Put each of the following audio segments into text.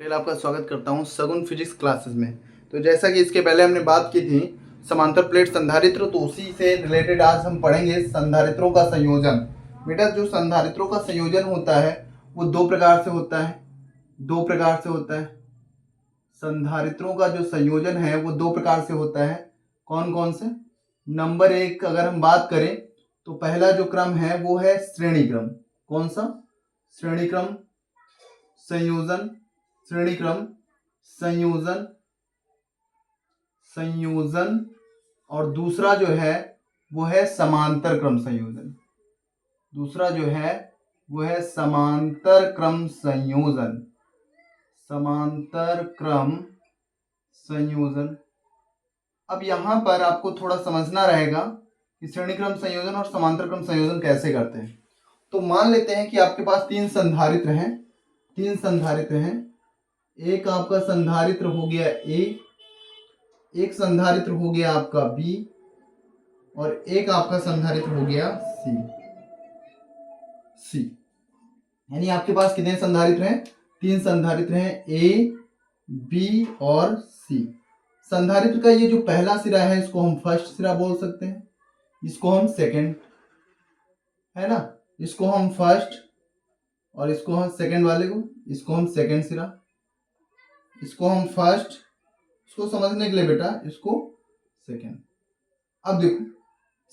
पटेल आपका स्वागत करता हूं सगुन फिजिक्स क्लासेस में। तो जैसा कि इसके पहले हमने बात की थी समांतर प्लेट संधारित्र, तो उसी से रिलेटेड आज हम पढ़ेंगे संधारित्रों का संयोजन। बेटा जो संधारित्रों का संयोजन होता है वो दो प्रकार से होता है। संधारित्रों का जो संयोजन है वो दो प्रकार से होता है। कौन कौन से? नंबर एक अगर हम बात करें तो पहला जो क्रम है वो है श्रेणी क्रम। कौन सा? श्रेणी क्रम संयोजन। श्रेणी क्रम संयोजन और दूसरा जो है वो है समांतर क्रम संयोजन। दूसरा जो है वो है समांतर क्रम संयोजन। समांतर क्रम संयोजन। अब यहां पर आपको थोड़ा समझना रहेगा कि श्रेणी क्रम संयोजन और समांतर क्रम संयोजन कैसे करते हैं। तो मान लेते हैं कि आपके पास तीन संधारित्र हैं। एक आपका संधारित्र हो गया ए, एक संधारित्र हो गया आपका बी और एक आपका संधारित्र हो गया सी। यानी आपके पास कितने संधारित्र हैं? तीन संधारित्र हैं, ए, बी और सी। संधारित्र का ये जो पहला सिरा है इसको हम फर्स्ट सिरा बोल सकते हैं, इसको हम सेकंड, है ना, इसको हम फर्स्ट और इसको हम सेकंड वाले को, इसको हम सेकंड सिरा, इसको हम फर्स्ट, इसको समझने के लिए बेटा इसको सेकंड। अब देखो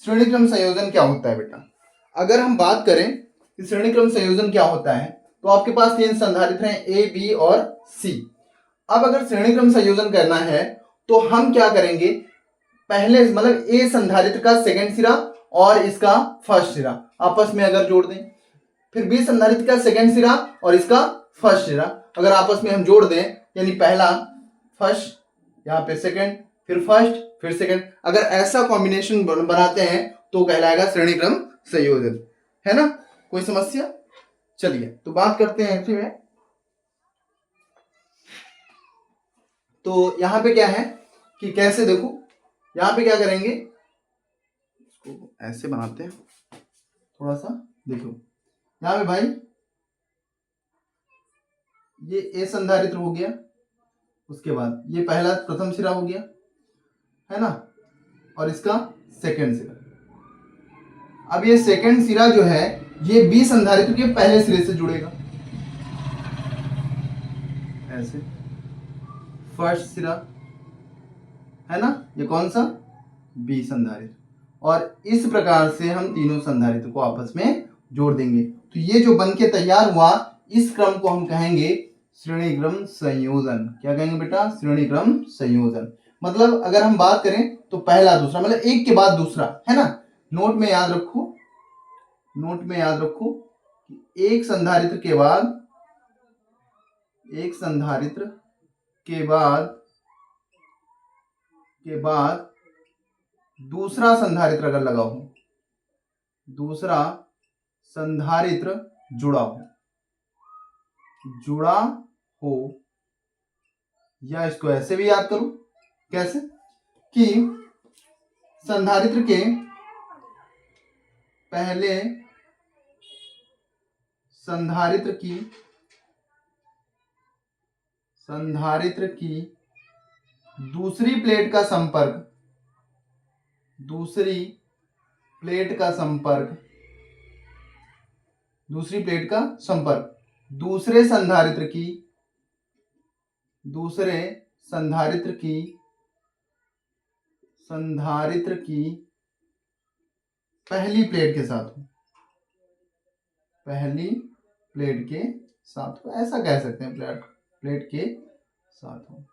श्रेणी क्रम संयोजन क्या होता है बेटा। अगर हम बात करें कि श्रेणी क्रम संयोजन क्या होता है तो आपके पास तीन संधारित्र हैं ए, बी और सी। अब अगर श्रेणी क्रम संयोजन करना है तो हम क्या करेंगे, पहले मतलब ए संधारित्र का सेकंड सिरा और इसका फर्स्ट सिरा आपस में अगर जोड़ दें, फिर बी संधारित्र का सेकंड सिरा और इसका फर्स्ट सिरा अगर आपस में हम जोड़ दें, यानी पहला फर्स्ट, यहाँ पे सेकंड, फिर फर्स्ट, फिर सेकंड, अगर ऐसा कॉम्बिनेशन बनाते हैं तो कहलाएगा श्रेणी क्रम संयोजन, है ना। कोई समस्या? चलिए तो बात करते हैं इसी में। तो यहाँ पे क्या है कि कैसे, देखो यहाँ पे क्या करेंगे, इसको ऐसे बनाते हैं थोड़ा सा। देखो यहाँ पे भाई ये ए संधारित्र हो गया, उसके बाद ये पहला प्रथम सिरा हो गया, है ना, और इसका सेकंड सिरा। अब ये सेकंड सिरा जो है ये बी संधारित्र के पहले सिरे से जुड़ेगा, ऐसे फर्स्ट सिरा, है ना, ये कौन सा? बी संधारित्र। और इस प्रकार से हम तीनों संधारित्र को आपस में जोड़ देंगे। तो ये जो बन के तैयार हुआ इस क्रम को हम कहेंगे श्रेणी क्रम संयोजन। क्या कहेंगे बेटा? श्रेणी क्रम संयोजन। मतलब अगर हम बात करें तो पहला दूसरा, मतलब एक के बाद दूसरा, है ना। नोट में याद रखो कि एक संधारित्र के बाद दूसरा संधारित्र अगर लगा हो, दूसरा संधारित्र जुड़ा हो, या इसको ऐसे भी याद करो, कैसे कि संधारित्र के पहले संधारित्र की दूसरी प्लेट का संपर्क दूसरी प्लेट का संपर्क दूसरे संधारित्र की पहली प्लेट के साथ हो, ऐसा कह सकते हैं, प्लेट के साथ हो।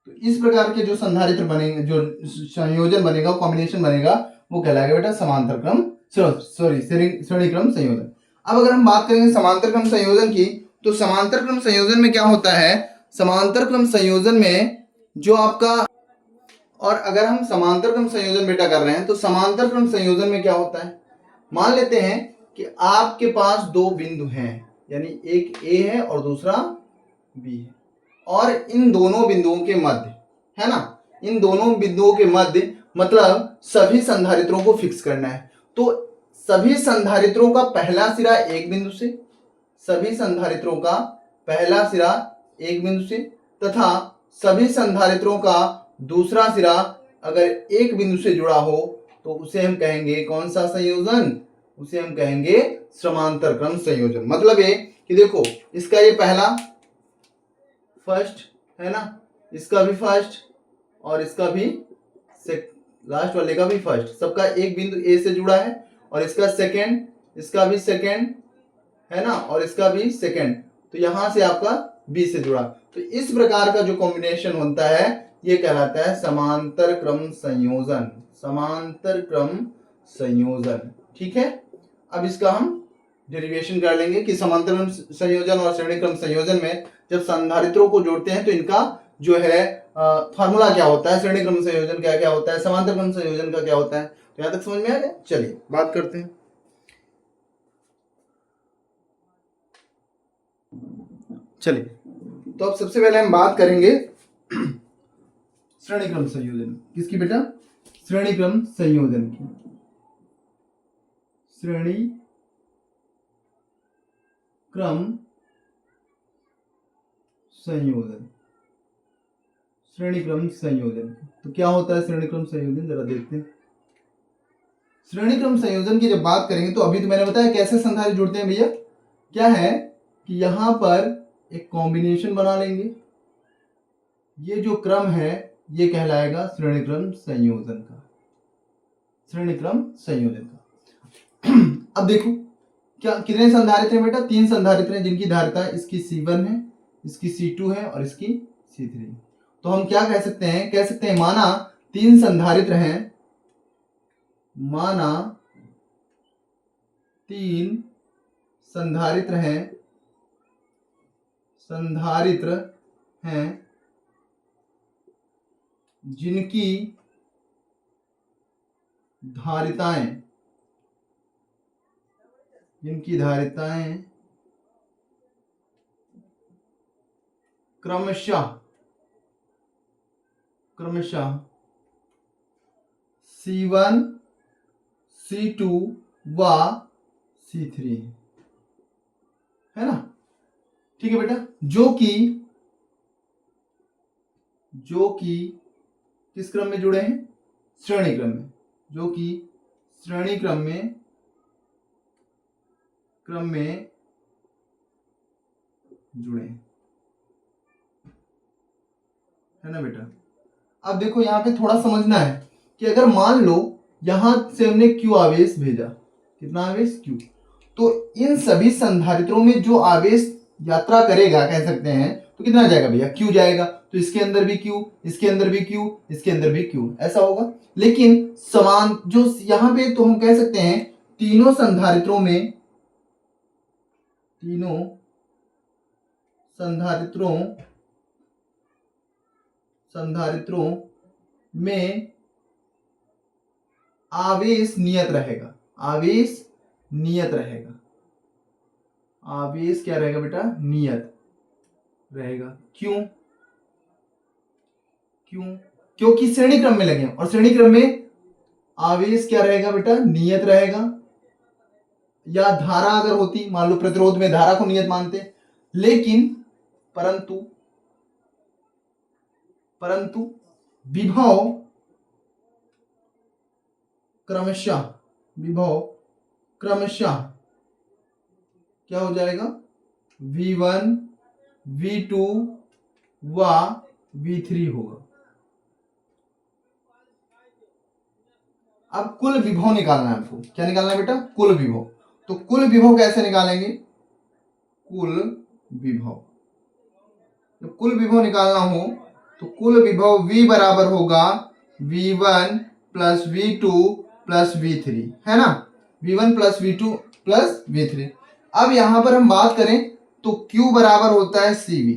तो इस प्रकार के जो संधारित्र बनेंगे, जो संयोजन बनेगा, कॉम्बिनेशन बनेगा, वो कहलाएगा बेटा समांतर क्रम श्रेणी क्रम संयोजन। अब अगर हम बात करेंगे समांतर क्रम संयोजन की, तो समांतर क्रम संयोजन में क्या होता है, समांतर क्रम संयोजन में जो आपका, और अगर हम समांतर क्रम संयोजन बेटा कर रहे हैं तो समांतर क्रम संयोजन में क्या होता है, मान लेते हैं कि आपके पास दो बिंदु हैं, यानी एक ए है और दूसरा बी है, और इन दोनों बिंदुओं के मध्य, है ना, इन दोनों बिंदुओं के मध्य मतलब सभी संधारित्रों को फिक्स करना है। तो सभी संधारित्रों का पहला सिरा एक बिंदु से, सभी संधारित्रों का पहला सिरा एक बिंदु से तथा सभी संधारित्रों का दूसरा सिरा अगर एक बिंदु से जुड़ा हो तो उसे हम कहेंगे कौन सा संयोजन, उसे हम कहेंगे समांतर क्रम संयोजन। मतलब ये कि देखो इसका ये पहला फर्स्ट है ना, इसका भी फर्स्ट और इसका भी लास्ट वाले का भी फर्स्ट, सबका एक बिंदु ए से जुड़ा है और इसका सेकंड, इसका भी सेकंड है ना और इसका भी सेकंड, तो यहां से आपका बी से जुड़ा। तो इस प्रकार का जो कॉम्बिनेशन होता है ये कहलाता है समांतर क्रम संयोजन, समांतर क्रम संयोजन। ठीक है, अब इसका हम डेरिवेशन कर लेंगे कि समांतर क्रम संयोजन और श्रेणी क्रम संयोजन में जब संधारित्रों को जोड़ते हैं तो इनका जो है फॉर्मूला क्या होता है, श्रेणी क्रम संयोजन क्या क्या होता है, समांतर क्रम संयोजन का क्या होता है। तो यहां तक समझ में आ गया। चलिए बात करते हैं। चलिए तो अब सबसे पहले हम बात करेंगे श्रेणी क्रम संयोजन किसकी बेटा, श्रेणी क्रम संयोजन की। श्रेणी क्रम संयोजन, श्रेणी क्रम संयोजन तो क्या होता है श्रेणी क्रम संयोजन, जरा देखते हैं। श्रेणी क्रम संयोजन की जब बात करेंगे तो अभी तो मैंने बताया कैसे संधारित्र जुड़ते हैं भैया, क्या है कि यहां पर एक कॉम्बिनेशन बना लेंगे, ये जो क्रम है ये कहलाएगा श्रेणी क्रम संयोजन का, श्रेणी क्रम संयोजन का। अब देखो क्या कितने संधारित्र हैं बेटा, 3 संधारित्र हैं जिनकी धारिता इसकी C1 है, इसकी C2 है और इसकी C3। तो हम क्या कह सकते हैं, माना 3 संधारित्र हैं, माना 3 संधारित्र हैं जिनकी धारिताएं क्रमशः C1, C2 व C3 है ना। ठीक है बेटा, जो कि किस क्रम में जुड़े हैं, श्रेणी क्रम में, जो कि श्रेणी क्रम में जुड़े हैं, है ना बेटा। अब देखो यहाँ पे थोड़ा समझना है कि अगर मान लो यहां से हमने Q आवेश भेजा, कितना आवेश Q, तो इन सभी संधारित्रों में जो आवेश यात्रा करेगा कह सकते हैं तो कितना जाएगा भैया, Q जाएगा। तो इसके अंदर भी Q, इसके अंदर भी Q, इसके अंदर भी Q, ऐसा होगा। लेकिन समान जो यहां पे तो हम कह सकते हैं तीनों संधारित्रों में आवेश नियत रहेगा, आवेश क्या रहेगा बेटा, नियत रहेगा। क्यों, क्योंकि श्रेणी क्रम में लगे और श्रेणी क्रम में आवेश क्या रहेगा बेटा, नियत रहेगा। या धारा अगर होती, मान लो प्रतिरोध में धारा को नियत मानते, लेकिन परंतु विभव क्रमशः क्या हो जाएगा, V1, V2 व V3 होगा। अब कुल विभव निकालना है आपको, क्या निकालना है बेटा, कुल विभव। तो कुल विभव कैसे निकालेंगे, जब कुल विभव निकालना हो तो कुल विभव V बराबर होगा V1 plus V2 plus V3, है ना, V1 plus V2 plus V3। अब यहां पर हम बात करें तो Q बराबर होता है CV,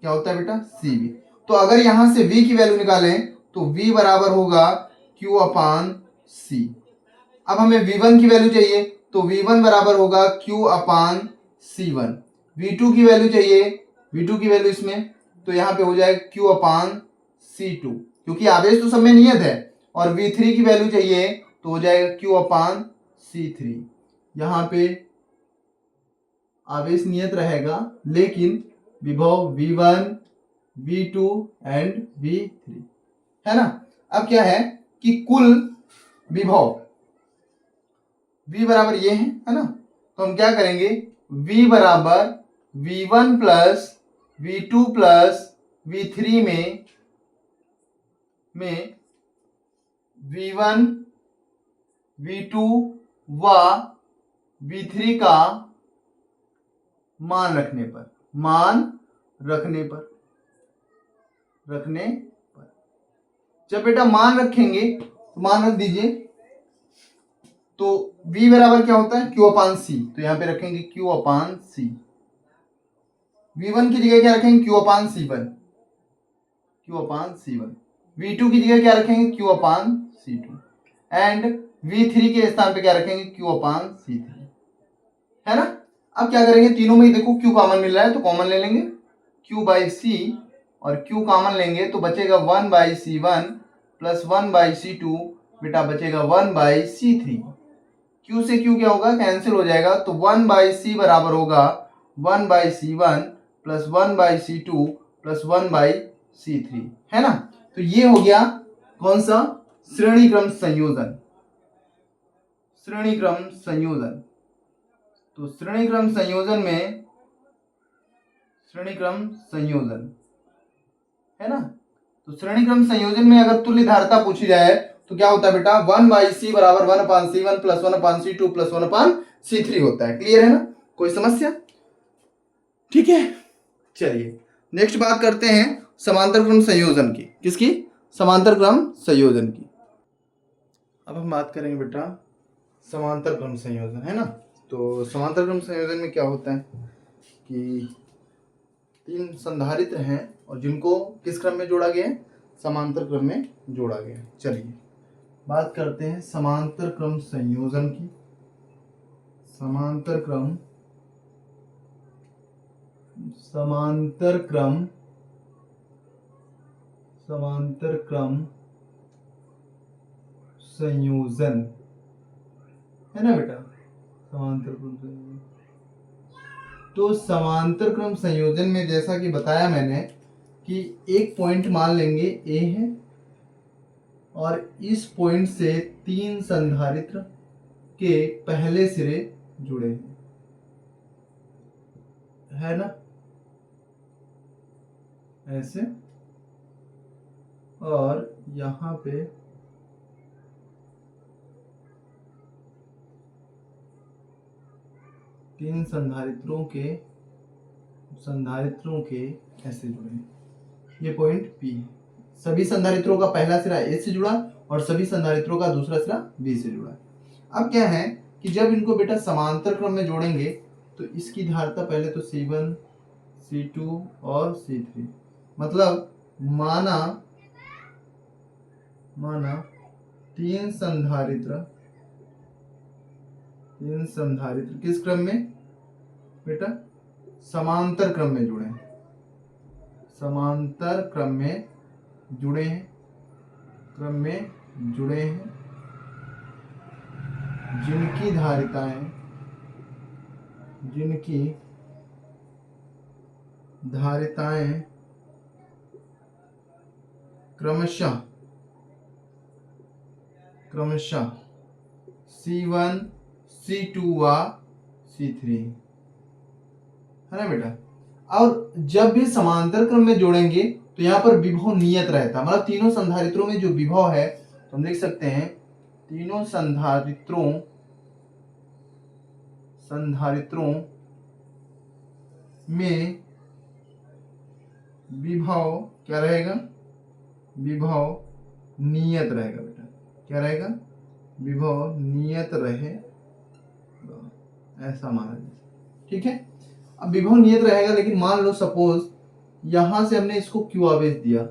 क्या होता है बेटा, CV। तो अगर यहां से V की वैल्यू निकालें तो V बराबर होगा Q अपान C। अब हमें V1 की वैल्यू चाहिए तो V1 बराबर होगा Q अपान C1। V2 की वैल्यू चाहिए, V2 की वैल्यू इसमें तो यहाँ पे हो जाएगा Q अपान C2, क्योंकि आवेश तो सब में नियत है। और V3 की वैल्यू चाहिए तो हो जाएगा Q अपान C3। यहाँ पे आवेश नियत रहेगा लेकिन विभव V1, V2 एंड V3, है ना। अब क्या है कि कुल विभव V बराबर ये है ना, तो हम क्या करेंगे, V बराबर V1 plus V2 plus V3 में V1, V2 व V3 का मान रखने पर जब बेटा मान रखेंगे तो मान रख दीजिए, तो V बराबर क्या होता है, Q अपान C, तो यहां पे रखेंगे Q अपान C। V1 की जगह क्या रखेंगे, Q अपान C1, V2 की जगह क्या रखेंगे, Q upon C2 and V3 के स्थान पे क्या रखेंगे, Q अपान C3, है ना। अब क्या करेंगे, तीनों में देखो Q कॉमन मिल रहा है तो कॉमन ले लेंगे, Q बाई C और Q कॉमन लेंगे तो बचेगा 1 by C1 plus 1 by C2, बेटा बचेगा 1 बाई C3। Q से Q क्या होगा, कैंसिल हो जाएगा, तो 1 बाई C बराबर होगा 1 by C1 plus 1 by C2 plus 1 by C3, है ना। तो ये हो गया कौन सा, श्रेणी क्रम संयोजन। तो श्रेणी क्रम संयोजन है ना। तो श्रेणी क्रम संयोजन में अगर तुल्य धारता पूछी जाए तो क्या होता है बेटा, 1 बाई C बराबर 1 अपान C1 प्लस 1 अपान C2 प्लस 1 अपान C3 होता है। क्लियर है ना, कोई समस्या, ठीक है। चलिए नेक्स्ट बात करते हैं समांतर क्रम संयोजन की। किसकी, समांतर क्रम संयोजन की। अब हम बात करेंगे बेटा समांतर क्रम संयोजन, है ना। तो समांतर क्रम संयोजन में क्या होता है कि तीन संधारित्र हैं और जिनको किस क्रम में जोड़ा गया है, समांतर क्रम में जोड़ा गया है। चलिए बात करते हैं समांतर क्रम संयोजन की। समांतर क्रम संयोजन, है ना बेटा, समांतर क्रम संयोजन। तो समांतर क्रम संयोजन में जैसा कि बताया मैंने कि एक पॉइंट मान लेंगे A है और इस पॉइंट से तीन संधारित्र के पहले सिरे जुड़े हैं, है ना, ऐसे, और यहां पे तीन संधारित्रों के ऐसे जुड़े हैं। ये पॉइंट P है। सभी संधारित्रों का पहला सिरा A से जुड़ा और सभी संधारित्रों का दूसरा सिरा B से जुड़ा। अब क्या है कि जब इनको बेटा समांतर क्रम में जोड़ेंगे तो इसकी धारता पहले तो C1, C2 और C3, मतलब माना तीन संधारित्र किस क्रम में बेटा, समांतर क्रम में जुड़े हैं, जिनकी धारिताएं क्रमशः C1, C2 व C3, है ना बेटा। और जब भी समांतर क्रम में जोड़ेंगे तो यहाँ पर विभव नियत रहता, मतलब तीनों संधारित्रों में जो विभव है तो हम लिख सकते हैं तीनों संधारित्रों में विभव क्या रहेगा, विभव नियत रहेगा बेटा। क्या रहेगा, विभव नियत रहे, ऐसा माना जाए, ठीक है। अब विभव नियत रहेगा, लेकिन मान लो सपोज यहां से हमने इसको Q आवेश दिया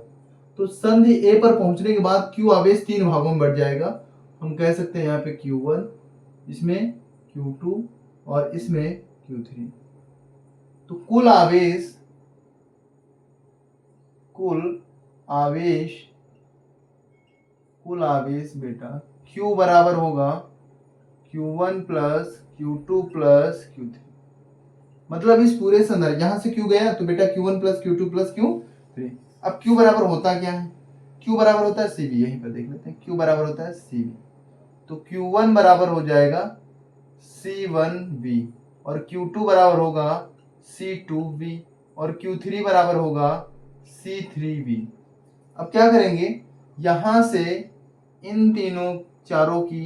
तो संधि A पर पहुंचने के बाद Q आवेश तीन भागों में बढ़ जाएगा। हम कह सकते हैं यहाँ पे Q1, इसमें Q2 और इसमें Q3। तो कुल आवेश बेटा Q बराबर होगा Q1 plus Q2 plus Q3, मतलब इस पूरे संधारित्र यहाँ से Q गया तो बेटा Q1 plus Q2 plus Q3। अब Q बराबर होता क्या है? Q बराबर होता है CV, यहीं पर देख लेते हैं। Q बराबर होता है CV, तो Q1 बराबर हो जाएगा C1V और Q2 बराबर होगा C2V और Q3 बराबर होगा C3V। अब क्या करेंगे, यहां से इन तीनों चारों की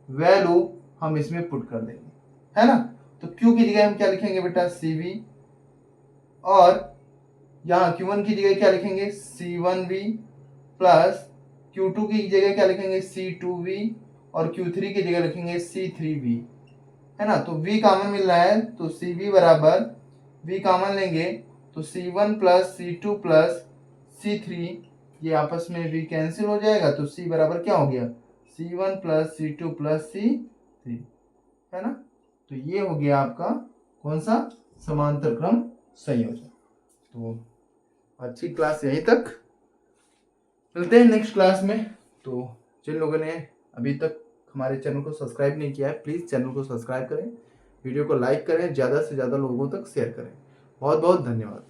वैल्यू हम इसमें पुट कर देंगे, है ना। तो Q की जगह हम क्या लिखेंगे बेटा CV, और यहाँ Q1 की जगह क्या लिखेंगे C1V प्लस Q2 की जगह क्या लिखेंगे C2V और Q3 की जगह लिखेंगे C3V, है ना। तो V कॉमन मिल रहा है तो CV बराबर V कॉमन लेंगे तो C1 plus C2 plus C3, ये आपस में V कैंसिल हो जाएगा तो C बराबर क्या हो गया C1 plus C2 plus C3, है ना। तो ये हो गया आपका कौन सा समांतर क्रम संयोजन। तो अच्छी क्लास यहीं तक, मिलते हैं नेक्स्ट क्लास में। तो जिन लोगों ने अभी तक हमारे चैनल को सब्सक्राइब नहीं किया है प्लीज़ चैनल को सब्सक्राइब करें, वीडियो को लाइक करें, ज़्यादा से ज़्यादा लोगों तक शेयर करें। बहुत बहुत धन्यवाद।